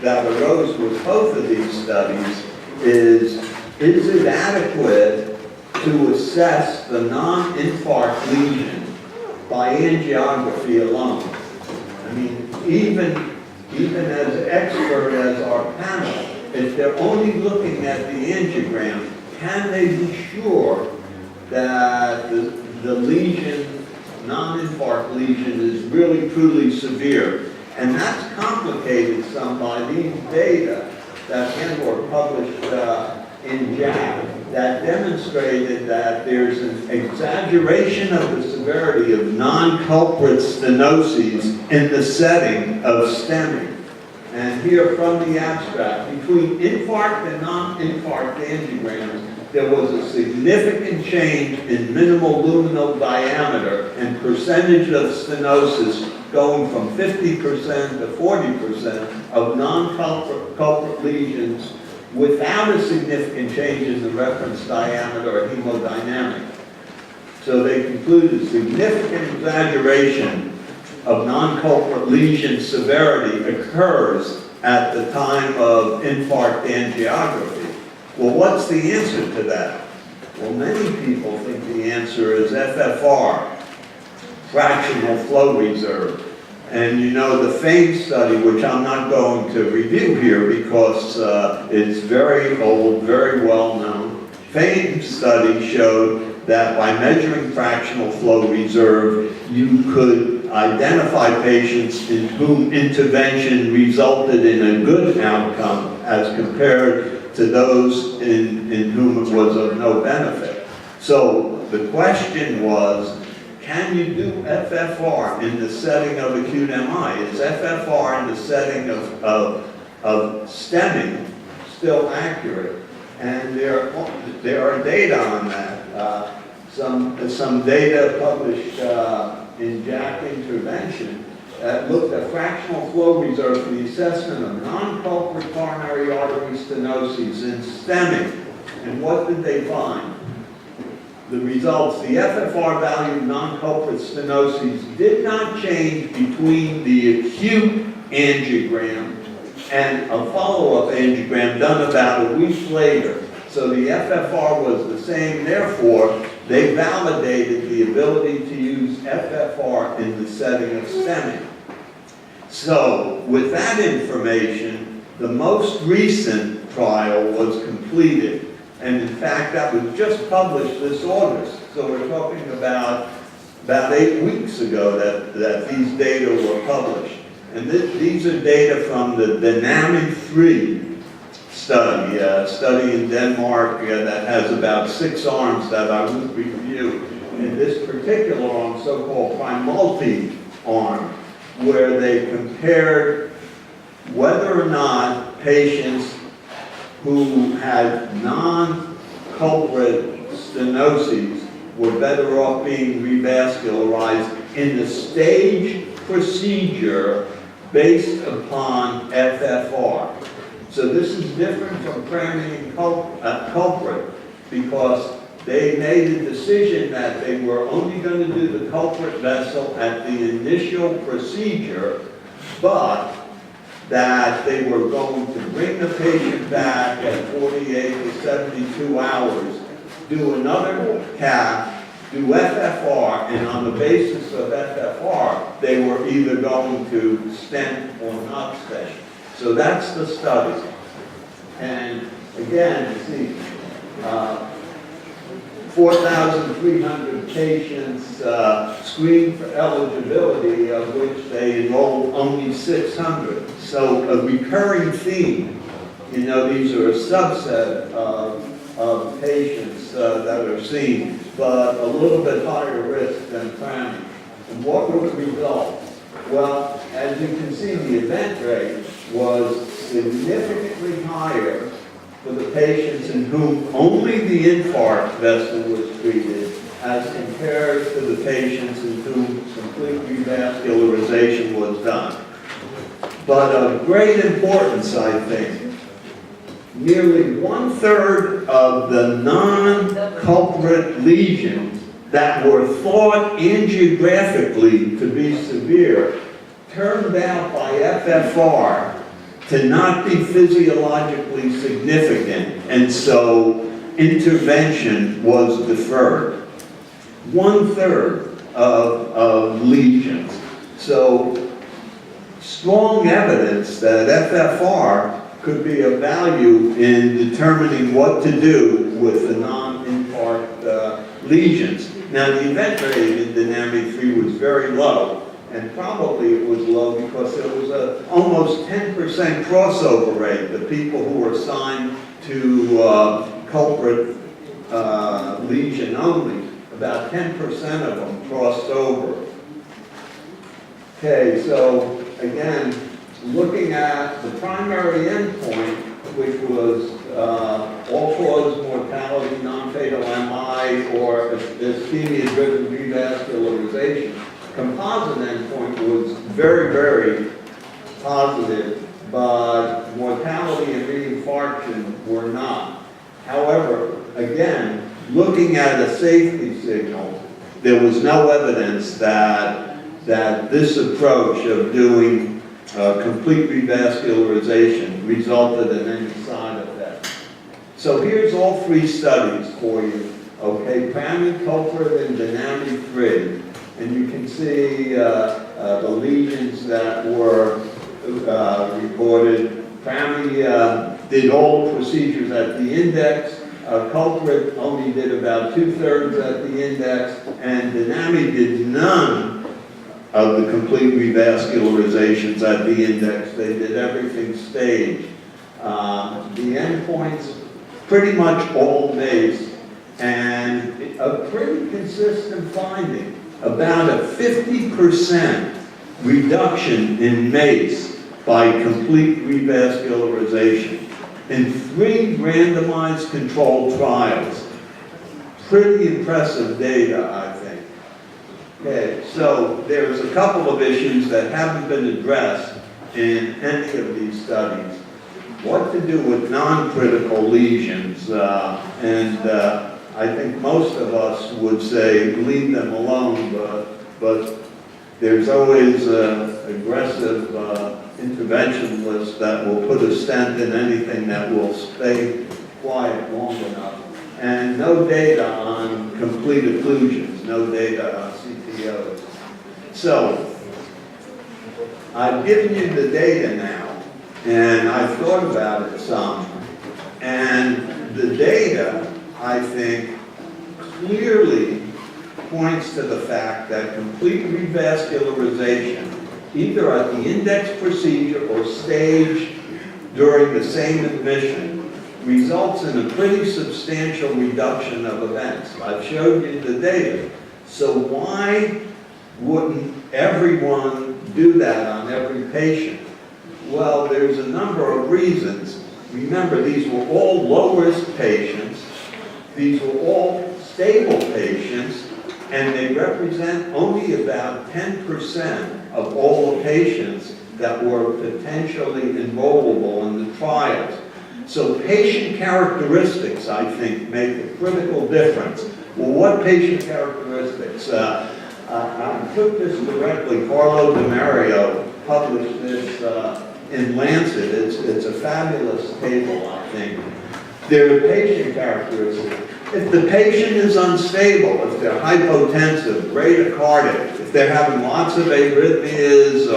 that arose with both of these studies is it adequate to assess the non-infarct lesion by angiography alone? I mean, even as expert as our panel, if they're only looking at the angiogram, can they be sure that the lesion, non-infarct lesion, is really truly severe? And that's complicated some by these data that were published in JACC that demonstrated that there's an exaggeration of the severity of non-culprit stenoses in the setting of STEMI. And here from the abstract, between infarct and non-infarct angiograms, there was a significant change in minimal luminal diameter and percentage of stenosis going from 50% to 40% of non-culprit lesions without a significant change in the reference diameter or hemodynamic. So they concluded significant exaggeration of non-culprit lesion severity occurs at the time of infarct angiography. Well, what's the answer to that? Well, many people think the answer is FFR, fractional flow reserve. And you know, the FAME study, which I'm not going to review here because it's very old, very well known. FAME study showed that by measuring fractional flow reserve, you could identify patients in whom intervention resulted in a good outcome as compared to those in whom it was of no benefit. So the question was, can you do FFR in the setting of acute MI? Is FFR in the setting of STEMI still accurate? And there are data on that. Some data published in JACC Intervention that looked at fractional flow reserve for the assessment of non-culprit coronary artery stenoses in STEMI. And what did they find? The results, the FFR value of non-culprit stenoses did not change between the acute angiogram and a follow-up angiogram done about a week later. So the FFR was the same, therefore, they validated the ability to use FFR in the setting of STEMI. So, with that information, the most recent trial was completed. And in fact, that was just published this August. So we're talking about 8 weeks ago that these data were published. And these are data from the Dynamic 3 study, a study in Denmark that has about 6 arms that I won't review. In this particular arm, so-called Primulti arm, where they compared whether or not patients who had non-culprit stenoses were better off being revascularized in the stage procedure based upon FFR. So this is different from cramming culprit because they made a decision that they were only going to do the culprit vessel at the initial procedure, but that they were going to bring the patient back at 48 to 72 hours, do another cath, do FFR, and on the basis of FFR, they were either going to stent or not stent. So that's the study. And again, you see, 4,300 patients screened for eligibility, of which they enrolled only 600. So a recurring theme, you know, these are a subset of patients that are seen, but a little bit higher risk than cramming. And what were the results? Well, as you can see, the event rate was significantly higher for the patients in whom only the infarct vessel was treated as compared to the patients in whom complete revascularization was done. But of great importance, I think, nearly 1/3 of the non-culprit lesions that were thought angiographically to be severe turned out by FFR to not be physiologically significant, and so intervention was deferred. 1/3 of lesions. So strong evidence that FFR could be of value in determining what to do with the non-infarct lesions. Now, the event rate in DeMaria 3 was very low, and probably it was low because there was a almost 10% crossover rate. The people who were assigned to culprit lesion only, about 10% of them crossed over. Okay, so again, looking at the primary endpoint, which was all-cause mortality, non-fatal MI, or ischemia-driven revascularization, composite endpoint was very, very positive, but mortality and reinfarction were not. However, again, looking at a safety signal, there was no evidence that this approach of doing complete revascularization resulted in any side effects. So here's all 3 studies for you. Okay, primary culprit in DeMaria 3, and you can see the lesions that were reported. Primary did all procedures at the index. Culprit only did about 2/3 at the index, and DeMaria did none of the complete revascularizations at the index. They did everything staged. The endpoints pretty much all MACE, and a pretty consistent finding, about a 50% reduction in MACE by complete revascularization in 3 randomized controlled trials. Pretty impressive data, I think. Okay, so there's a couple of issues that haven't been addressed in any of these studies. What to do with non-critical lesions, and I think most of us would say leave them alone, but there's always aggressive interventionalists that will put a stent in anything that will stay quiet long enough. And no data on complete occlusions, no data on CTOs. So, I've given you the data now, and I've thought about it some. And the data, I think, clearly points to the fact that complete revascularization, either at the index procedure or staged during the same admission, results in a pretty substantial reduction of events. I've showed you the data. So why wouldn't everyone do that on every patient? Well, there's a number of reasons. Remember, these were all low-risk patients. These were all stable patients, and they represent only about 10% of all the patients that were potentially enrollable in the trials. So patient characteristics, I think, make a critical difference. Well, what patient characteristics? I took this directly. Carlo DeMaria published this in Lancet. It's a fabulous table, I think. There are patient characteristics. If the patient is unstable, if they're hypotensive, bradycardic, if they're having lots of arrhythmias,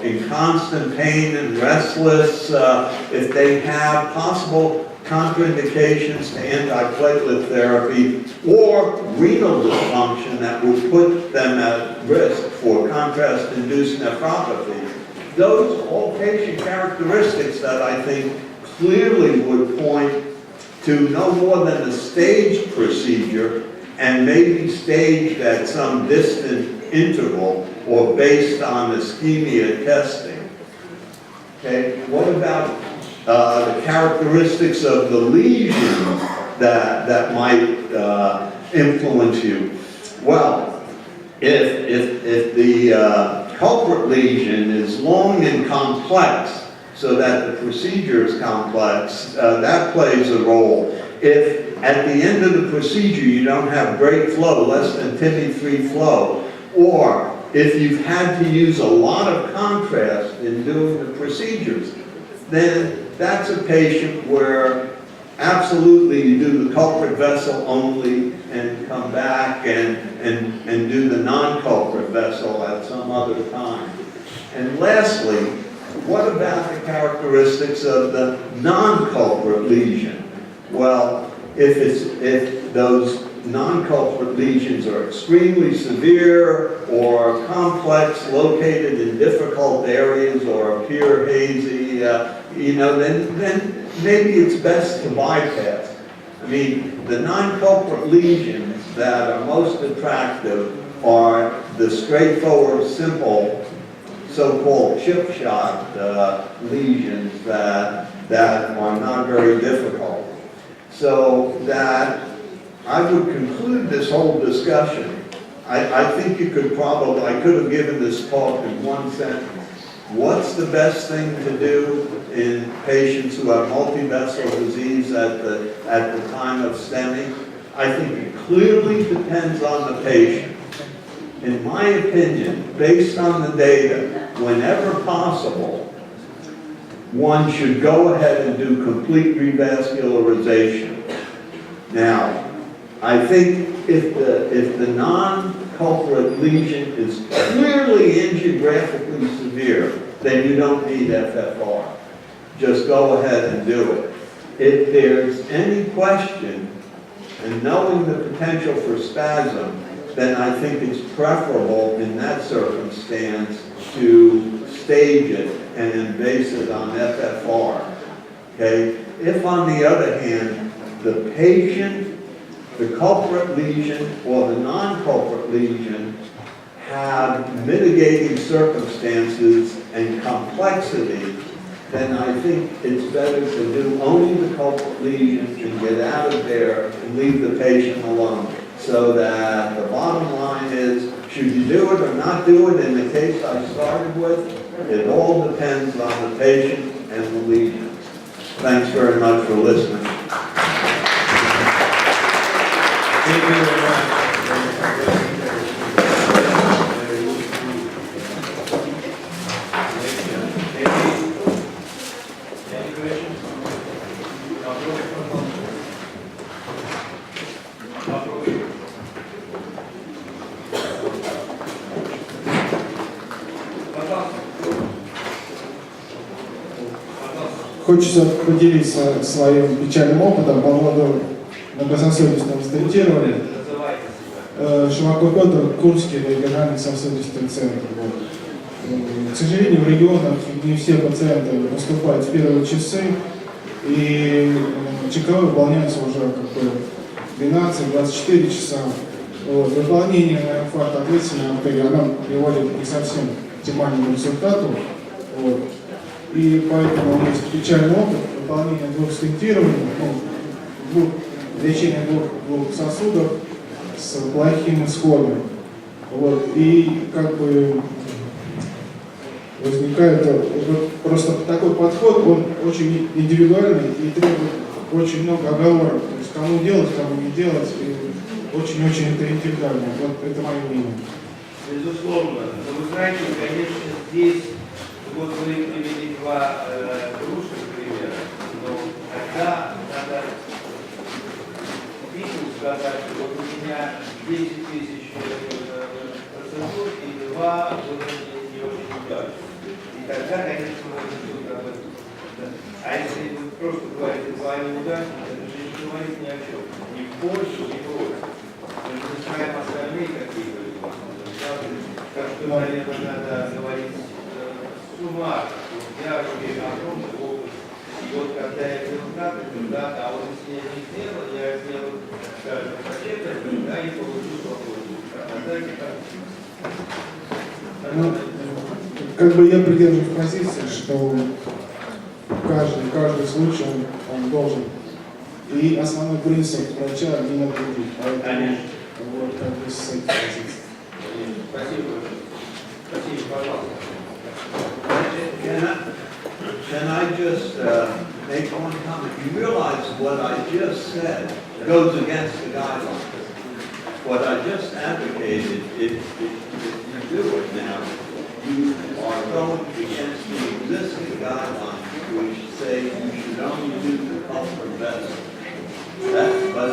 in constant pain and restless, if they have possible contraindications to antiplatelet therapy, or renal dysfunction that would put them at risk for contrast-induced nephropathy, those are all patient characteristics that I think clearly would point to no more than a staged procedure, and maybe staged at some distant interval or based on ischemia testing. Okay, what about the characteristics of the lesion that might influence you? Well, if the culprit lesion is long and complex, so that the procedure is complex, that plays a role. If at the end of the procedure you don't have great flow, less than TIMI-3 flow, or if you've had to use a lot of contrast in doing the procedures, then that's a patient where absolutely you do the culprit vessel only and come back and do the non-culprit vessel at some other time. And lastly, what about the characteristics of the non-culprit lesion? Well, if those non-culprit lesions are extremely severe or complex, located in difficult areas or appear hazy, then maybe it's best to bypass. I mean, the non-culprit lesions that are most attractive are the straightforward, simple, so-called chip shot lesions that are not very difficult. So that I would conclude this whole discussion. I think I could have given this talk in one sentence. What's the best thing to do in patients who have multivessel disease at the time of STEMI? I think it clearly depends on the patient. In my opinion, based on the data, whenever possible, one should go ahead and do complete revascularization. Now, I think if the non-culprit lesion is clearly angiographically severe, then you don't need FFR. Just go ahead and do it. If there's any question, and knowing the potential for spasm, then I think it's preferable in that circumstance to stage it and base it on FFR. Okay? If, on the other hand, the patient, the culprit lesion or the non-culprit lesion have mitigating circumstances and complexity, then I think it's better to do only the culprit lesion and get out of there and leave the patient alone. So that the bottom line is, should you do it or not do it in the case I started with? It all depends on the patient and the lesion. Thanks very much for listening. Thank you very much. Хочется поделиться своим печальным опытом по поводу многососудистого стентирования. Шимаков Петр, Курский региональный сосудистый центр. К сожалению, в регионах не все пациенты поступают в первые часы, и чековые выполняются уже 12-24 часа. Выполнение инфаркт-ответственной артерии, она приводит не совсем к оптимальному результату. И поэтому есть печальный опыт выполнения двух стентирований, лечения двух сосудов с плохим исходом. И возникает просто такой подход, он очень индивидуальный и требует очень много оговорок. То есть кому делать, кому не делать, и очень-очень это индивидуально. Это мое мнение. Безусловно. Но вы знаете, конечно, здесь вы привели два груши примера, но тогда надо сказать, что у меня 10 тысяч процедур и два не очень удачно. И тогда, конечно, можно тут об этом. А если вы просто говорите два неудачных, это же не говорит ни о чем. Ни в пользу, ни против. Мы же не знаем остальные какие-то результаты. Так что, наверное, надо говорить суммарно. Я имею огромный опыт. И когда я результаты, а вот если я не сделал, я сделал, скажем, прочитать, и получу свободу. Я придерживаюсь позиции, что каждый случай он должен. И основной принцип врача не навредить. Конечно. С этой позиции. Спасибо. Спасибо, пожалуйста. Can I just make one comment? You realize what I just said goes against the guidelines. What I just advocated, if you do it now, you are going against the existing guidelines we say you should only do the culprit vessel. But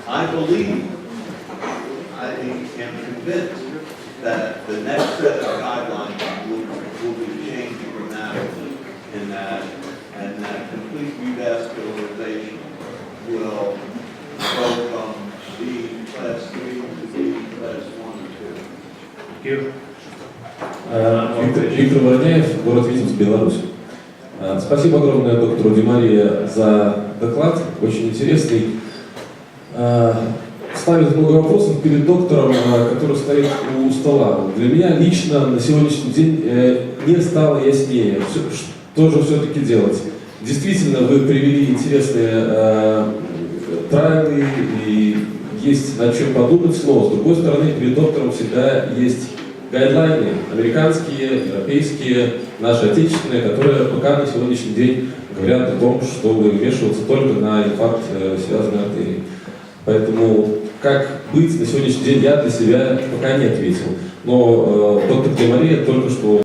I believe, I am convinced that the next set of guidelines will be changed dramatically in that, and that complete revascularization will go from B class 3 to B class 1 or 2. Виктор Вороняев, город Витебск, Беларусь. Спасибо огромное доктору ДеМария за доклад, очень интересный. Ставит много вопросов перед доктором, который стоит у стола. Для меня лично на сегодняшний день не стало яснее, что же все-таки делать. Действительно, вы привели интересные трайлы и есть над чем подумать, но с другой стороны, перед доктором всегда есть гайдлайны, американские, европейские, наши отечественные, которые пока на сегодняшний день говорят о том, что вмешиваться только на инфаркт связанной артерии. Поэтому как быть на сегодняшний день, я для себя пока не ответил. Но доктор ДеМария только что